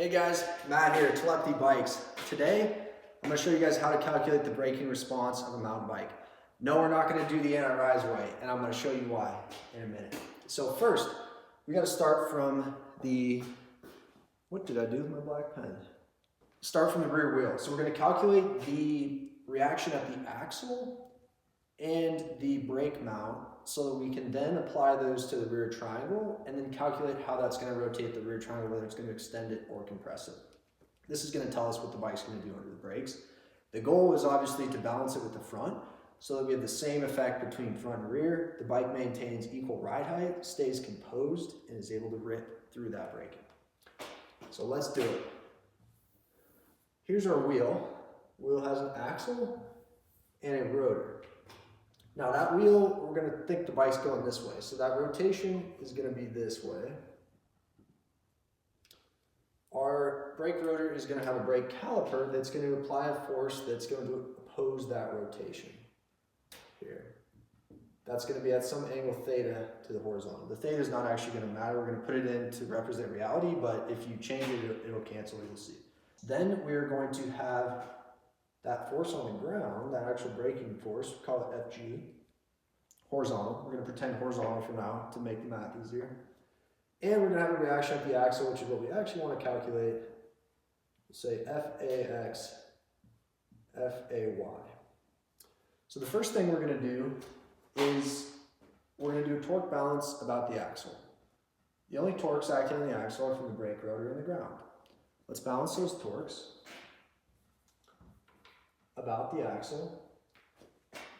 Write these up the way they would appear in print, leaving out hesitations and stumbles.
Hey guys, Matt here at Telepathy Bikes. Today, I'm going to show you guys how to calculate the braking response of a mountain bike. No, we're not going to do the anti-rise way, and I'm going to show you why in a minute. So first, we got to start from the, what did I do with my black pen? Start from the rear wheel. So we're going to calculate the reaction at the axle and the brake mount so that we can then apply those to the rear triangle and then calculate how that's going to rotate the rear triangle, whether it's going to extend it or compress it. This is going to tell us what the bike's going to do under the brakes. The goal is obviously to balance it with the front so that we have the same effect between front and rear. The bike maintains equal ride height, stays composed, and is able to rip through that braking. So let's do it. Here's our wheel. The wheel has an axle and a rotor. Now that wheel, we're going to think the bike's going this way. So that rotation is going to be this way. Our brake rotor is going to have a brake caliper that's going to apply a force that's going to oppose that rotation here. That's going to be at some angle theta to the horizontal. The theta is not actually going to matter. We're going to put it in to represent reality, but if you change it, it'll cancel, you'll see. Then we're going to have that force on the ground, that actual braking force, call it Fg, horizontal. We're going to pretend horizontal for now to make the math easier. And we're going to have a reaction at the axle, which is what we actually want to calculate. Say Fax, Fay. So the first thing we're going to do is we're going to do a torque balance about the axle. The only torques acting on the axle are from the brake rotor and the ground. Let's balance those torques about the axle.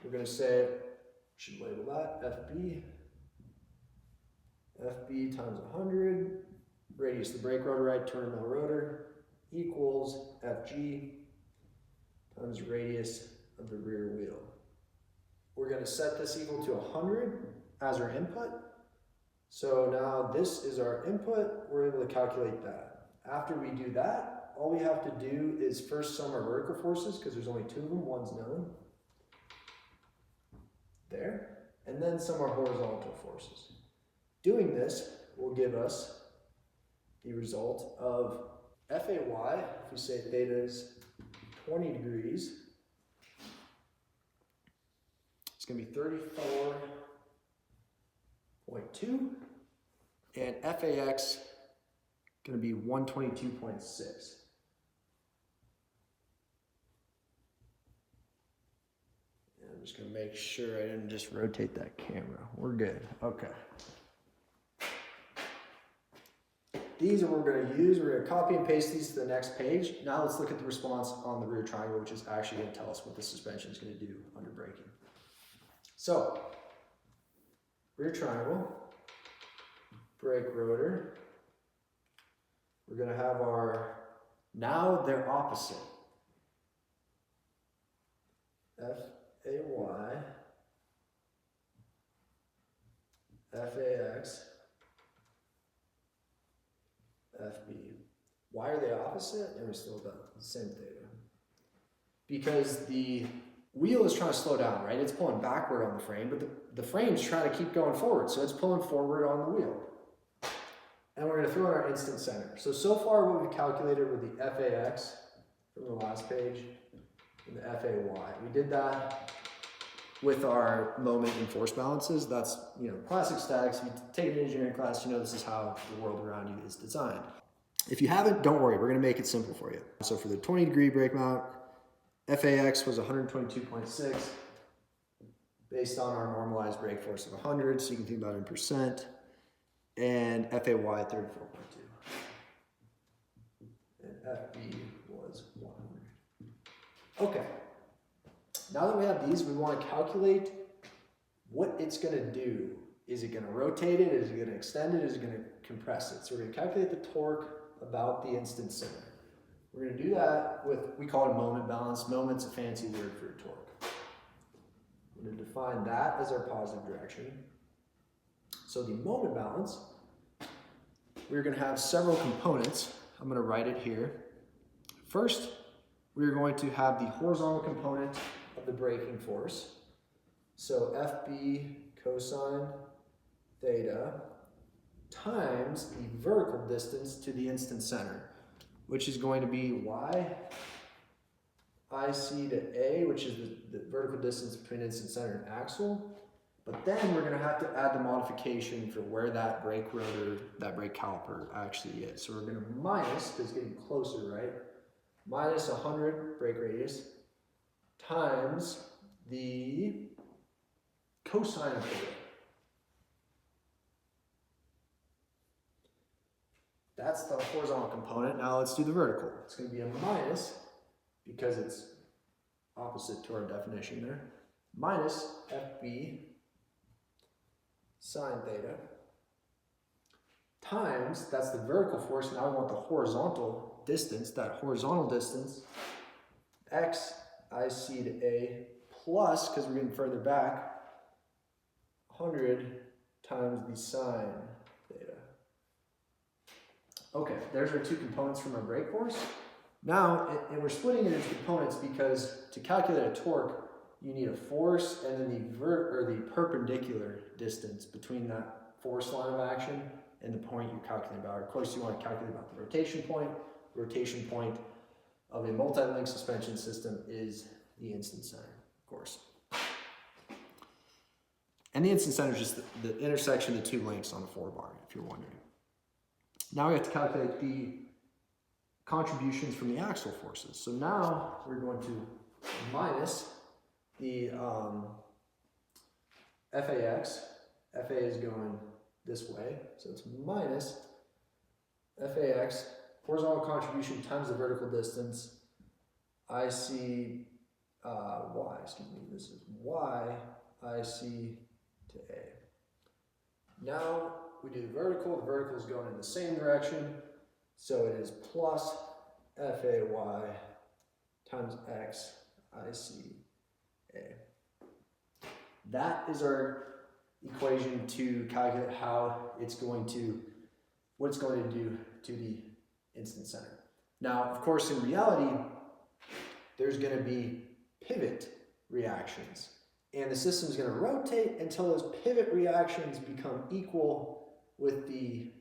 We're going to say, should label that FB. FB times 100, radius of the brake rotor, right, 200 mil rotor, equals FG times radius of the rear wheel. We're going to set this equal to 100 as our input. So now this is our input, we're able to calculate that. After we do that, all we have to do is first sum our vertical forces, because there's only two of them, one's known. There. And then sum our horizontal forces. Doing this will give us the result of Fay, if we say theta is 20 degrees, it's going to be 34.2, and Fax going to be 122.6. I'm just going to make sure I didn't just rotate that camera. We're good. Okay. These are what we're going to use. We're going to copy and paste these to the next page. Now let's look at the response on the rear triangle, which is actually going to tell us what the suspension is going to do under braking. So, rear triangle, brake rotor. We're going to have our, now they're opposite. Fay, Fax, FB. Why are they opposite? And we're still done. Same theta. Because the wheel is trying to slow down, right? It's pulling backward on the frame, but the frame's trying to keep going forward, so it's pulling forward on the wheel. And we're going to throw in our instant center. So far what we've calculated were the Fax from the last page and the Fay. We did that with our moment and force balances. That's, classic statics. If you take an engineering class, this is how the world around you is designed. If you haven't, don't worry, we're going to make it simple for you. So for the 20-degree brake mount, Fax was 122.6 based on our normalized brake force of 100, so you can think about it in percent, and Fay 34.2. And FB was 100. Okay. Now that we have these, we want to calculate what it's going to do. Is it going to rotate it? Is it going to extend it? Is it going to compress it? So we're going to calculate the torque about the instant center. We're going to do that with, we call it a moment balance. Moment's a fancy word for torque. We're going to define that as our positive direction. So the moment balance, we're going to have several components. I'm going to write it here. First, we're going to have the horizontal component of the braking force. So FB cosine theta times the vertical distance to the instant center. which is going to be y IC to A, which is the vertical distance between instant center and axle. But then we're going to have to add the modification for where that brake rotor, that brake caliper actually is. So we're going to minus, because it's getting closer, right? Minus 100 brake radius times the cosine of theta. That's the horizontal component. Now let's do the vertical. It's going to be a minus, because it's opposite to our definition there, minus FB sine theta times, that's the vertical force, now we want the horizontal distance, that horizontal distance, x IC to A plus, because we're getting further back, 100 times the sine theta. Okay, there's our two components from our brake force. Now, and we're splitting it into components because to calculate a torque, you need a force and then the perpendicular distance between that force line of action and the point you're calculating about. Of course, you want to calculate about the rotation point. The rotation point of a multi-link suspension system is the instant center, of course. And the instant center is just the intersection of the two links on the forebar, if you're wondering. Now we have to calculate the contributions from the axial forces. So now we're going to minus the FAX. FA is going this way, so it's minus FAX, horizontal contribution times the vertical distance, IC, Y, excuse me, this is Y, IC to A. Now we do the vertical is going in the same direction, so it is plus FAY times X ICA. That is our equation to calculate how it's going to, what it's going to do to the instant center. Now, of course, in reality, there's going to be pivot reactions, and the system is going to rotate until those pivot reactions become equal with the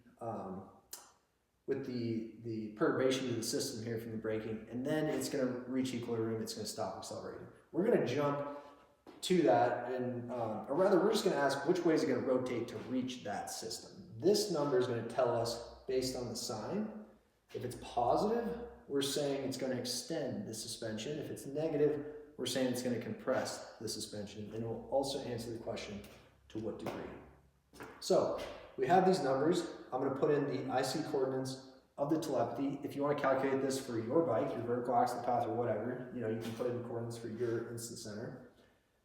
perturbation of the system here from the braking, and then it's going to reach equilibrium, it's going to stop accelerating. We're going to jump to that, and or rather, we're just going to ask which way is it going to rotate to reach that system. This number is going to tell us based on the sign. If it's positive, we're saying it's going to extend the suspension. If it's negative, we're saying it's going to compress the suspension, and it will also answer the question, to what degree. So we have these numbers. I'm going to put in the IC coordinates of the telepathy. If you want to calculate this for your bike, your vertical axle path or whatever, you can put in coordinates for your instant center.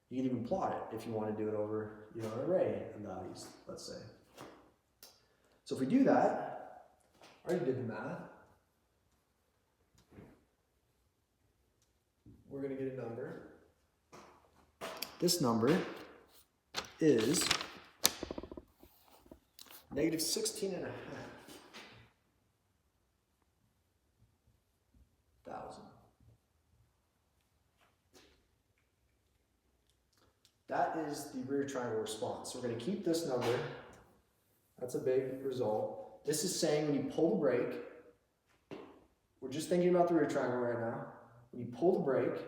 You can even plot it if you want to do it over, an array of values, let's say. So if we do that, I already did the math. We're going to get a number. This number is negative 16.5 thousand. That is the rear triangle response. So we're going to keep this number. That's a big result. This is saying when you pull the brake, we're just thinking about the rear triangle right now. When you pull the brake,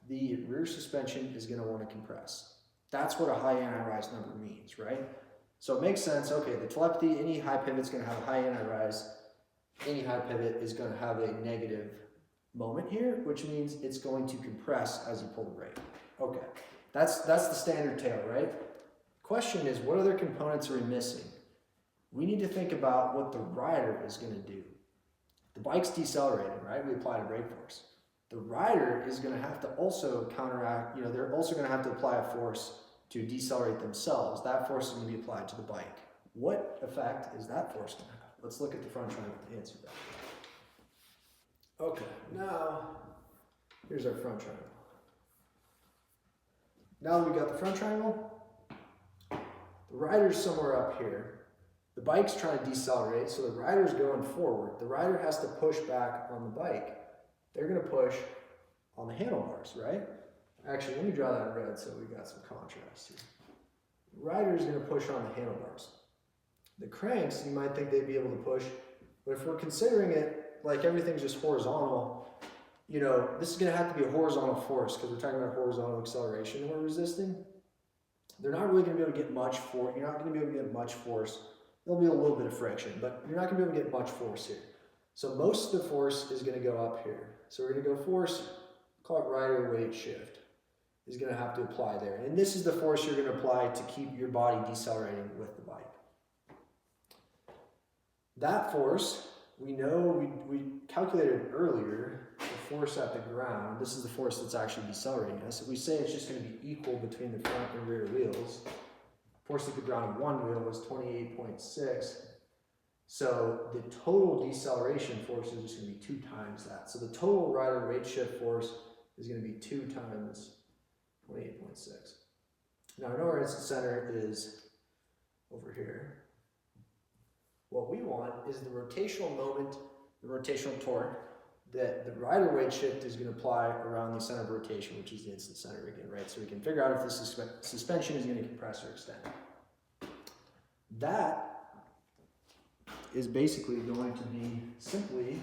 the rear suspension is going to want to compress. That's what a high anti-rise number means, right? So it makes sense. Okay, the telepathy, any high pivot is going to have a high anti-rise. Any high pivot is going to have a negative moment here, which means it's going to compress as you pull the brake. Okay, that's the standard tail, right? Question is, what other components are we missing? We need to think about what the rider is going to do. The bike's decelerating, right? We applied a brake force. The rider is going to have to also counteract, they're also going to have to apply a force to decelerate themselves. That force is going to be applied to the bike. What effect is that force going to have? Let's look at the front triangle to answer that. Okay, now here's our front triangle. Now that we got the front triangle, the rider's somewhere up here. The bike's trying to decelerate, so the rider's going forward. The rider has to push back on the bike. They're going to push on the handlebars, right? Actually, let me draw that in red so we got some contrast here. The rider's going to push on the handlebars. The cranks, you might think they'd be able to push But if we're considering it like everything's just horizontal, you know, this is going to have to be a horizontal force because we're talking about horizontal acceleration we're resisting. They're not really going to be able to get much force. You're not going to be able to get much force. There'll be a little bit of friction, but you're not going to be able to get much force here. So most of the force is going to go up here. So we're going to go force, call it rider weight shift, is going to have to apply there. And this is the force you're going to apply to keep your body decelerating with the bike. That force, we know we calculated earlier, the force at the ground. This is the force that's actually decelerating us. If we say it's just going to be equal between the front and rear wheels, force at the ground of one wheel was 28.6. So the total deceleration force is just going to be 2 times that. So the total rider weight shift force is going to be 2 times 28.6. Now I know our instant center is over here. What we want is the rotational moment, the rotational torque that the rider weight shift is going to apply around the center of rotation, which is the instant center again, right? So we can figure out if this suspension is going to compress or extend. That is basically going to be simply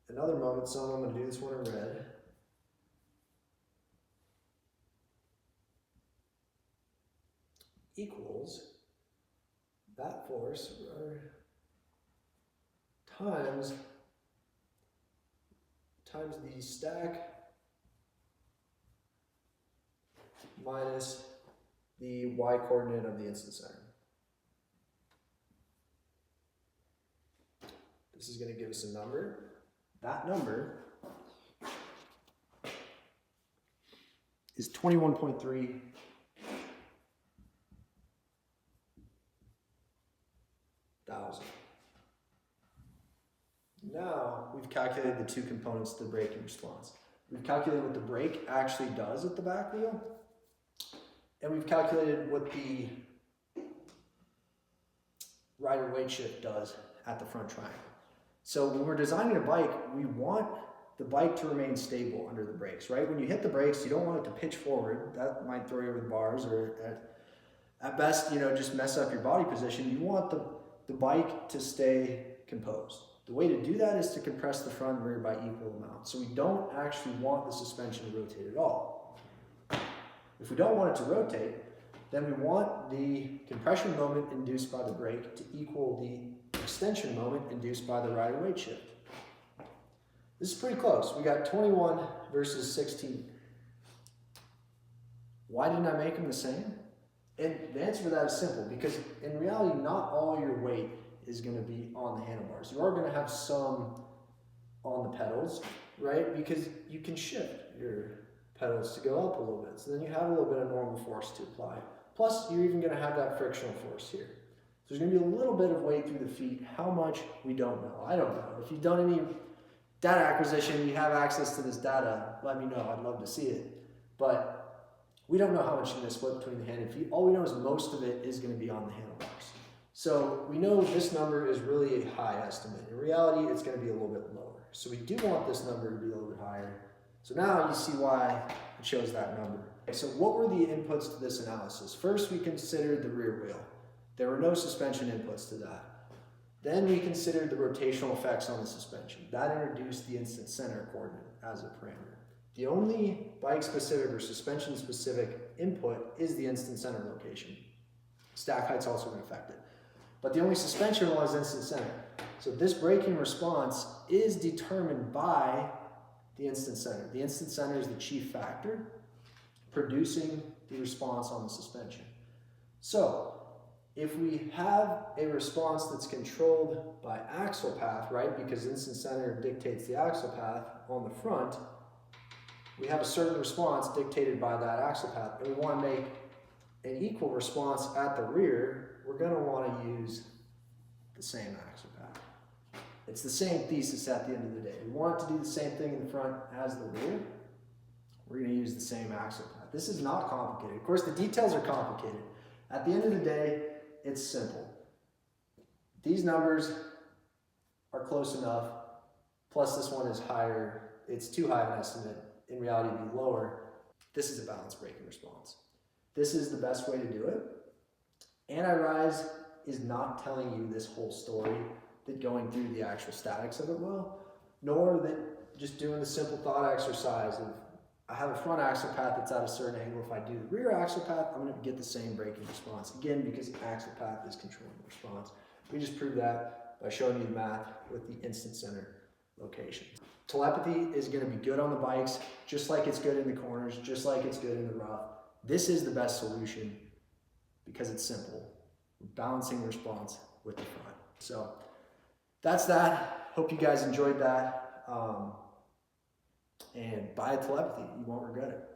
another moment. So I'm going to do this one in red. Equals that force times the stack minus the y coordinate of the instant center. This is going to give us a number. That number is 21.3 thousand. Now we've calculated the 2 components to the braking response. We've calculated what the brake actually does at the back wheel, and we've calculated what the rider weight shift does at the front triangle. So when we're designing a bike, we want the bike to remain stable under the brakes, right? When you hit the brakes, you don't want it to pitch forward. That might throw you over the bars, or at best, you know, just mess up your body position. You want the bike to stay composed. The way to do that is to compress the front and rear by equal amounts. So we don't actually want the suspension to rotate at all. If we don't want it to rotate, then we want the compression moment induced by the brake to equal the extension moment induced by the rider weight shift. This is pretty close. We got 21 versus 16. Why didn't I make them the same? And the answer to that is simple, because in reality, not all your weight is going to be on the handlebars. You are going to have some on the pedals, right? Because you can shift your pedals to go up a little bit. So then you have a little bit of normal force to apply. Plus, you're even going to have that frictional force here. So there's going to be a little bit of weight through the feet. How much, we don't know. I don't know. If you've done any data acquisition, you have access to this data, let me know. I'd love to see it. But we don't know how much is going to split between the hand and feet. All we know is most of it is going to be on the handlebars. So we know this number is really a high estimate. In reality, it's going to be a little bit lower. So we do want this number to be a little bit higher. So now you see why I chose that number. Okay, so what were the inputs to this analysis? First, we considered the rear wheel. There were no suspension inputs to that. Then we considered the rotational effects on the suspension. That introduced the instant center coordinate as a parameter. The only bike-specific or suspension-specific input is the instant center location. Stack height's also going to affect it. But the only suspension one is instant center. So this braking response is determined by the instant center. The instant center is the chief factor producing the response on the suspension. So if we have a response that's controlled by axle path, right, because instant center dictates the axle path on the front, we have a certain response dictated by that axle path, and we want to make an equal response at the rear. We're going to want to use the same axle path. It's the same thesis at the end of the day. We want to do the same thing in the front as the rear. We're going to use the same axle path. This is not complicated. Of course, the details are complicated. At the end of the day, it's simple. These numbers are close enough, plus this one is higher. It's too high of an estimate. In reality, it'd be lower. This is a balanced braking response. This is the best way to do it. Anti-rise is not telling you this whole story that going through the actual statics of it will, nor that just doing the simple thought exercise of, I have a front axle path that's at a certain angle. If I do the rear axle path, I'm going to get the same braking response. Again, because the axle path is controlling the response. We just proved that by showing you the math with the instant center location. Telepathy is going to be good on the bikes, just like it's good in the corners, just like it's good in the rough. This is the best solution because it's simple. We're balancing the response with the front. So that's that. Hope you guys enjoyed that. And buy a Telepathy. You won't regret it.